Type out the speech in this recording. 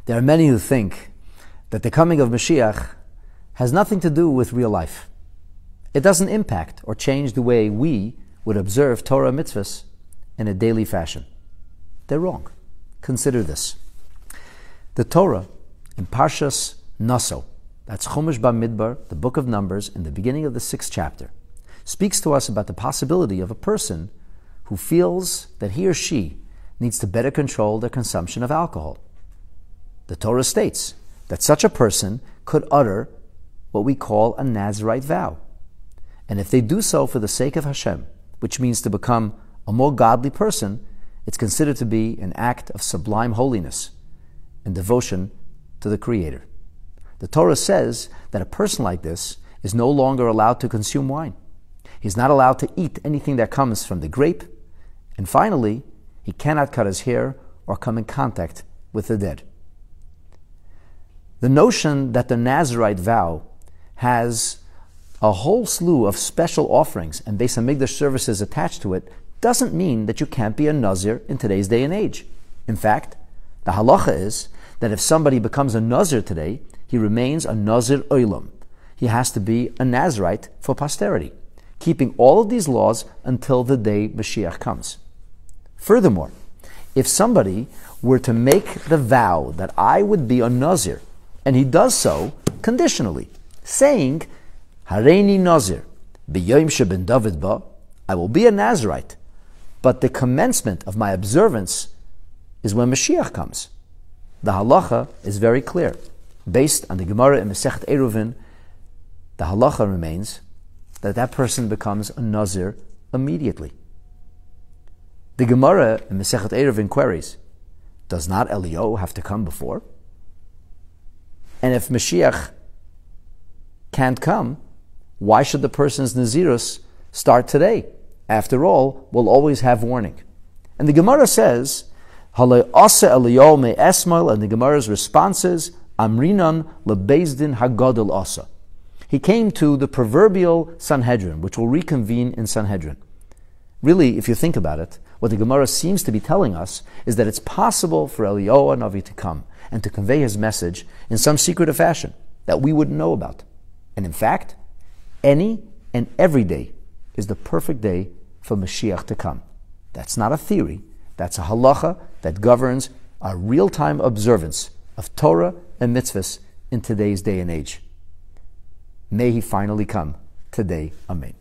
There are many who think that the coming of Moshiach has nothing to do with real life. It doesn't impact or change the way we would observe Torah mitzvahs in a daily fashion. They're wrong. Consider this. The Torah in Parshas Naso, that's Chumash Bamidbar, the book of Numbers, in the beginning of the 6th chapter, speaks to us about the possibility of a person who feels that he or she needs to better control their consumption of alcohol. The Torah states that such a person could utter what we call a Nazirite vow. And if they do so for the sake of Hashem, which means to become a more godly person, it's considered to be an act of sublime holiness and devotion to the Creator. The Torah says that a person like this is no longer allowed to consume wine. He's not allowed to eat anything that comes from the grape. And finally, he cannot cut his hair or come in contact with the dead. The notion that the Nazirite vow has a whole slew of special offerings and Beis HaMikdash services attached to it doesn't mean that you can't be a Nazir in today's day and age. In fact, the halacha is that if somebody becomes a Nazir today, he remains a Nazir Olam. He has to be a Nazirite for posterity, keeping all of these laws until the day Moshiach comes. Furthermore, if somebody were to make the vow that I would be a Nazir, and he does so conditionally, saying, Hareini Nazir, b'yom sheben David ba, I will be a Nazirite, but the commencement of my observance is when Mashiach comes. The halacha is very clear. Based on the Gemara in Masechet Eruvin, the halacha remains that that person becomes a Nazir immediately. The Gemara in Masechet Eruvin queries, does not Eliyahu have to come before? And if Mashiach can't come, why should the person's Nazirus start today? After all, we'll always have warning. And the Gemara says, Halei asa Eliyahu me esmail, and the Gemara's response is, Amrinan lebezdin hagadol asa. He came to the proverbial Sanhedrin, which will reconvene in Sanhedrin. Really, if you think about it, what the Gemara seems to be telling us is that it's possible for Eliyahu Navi to come and to convey his message in some secretive fashion that we wouldn't know about. And in fact, any and every day is the perfect day for Mashiach to come. That's not a theory. That's a halacha that governs our real-time observance of Torah and mitzvahs in today's day and age. May he finally come today. Amen.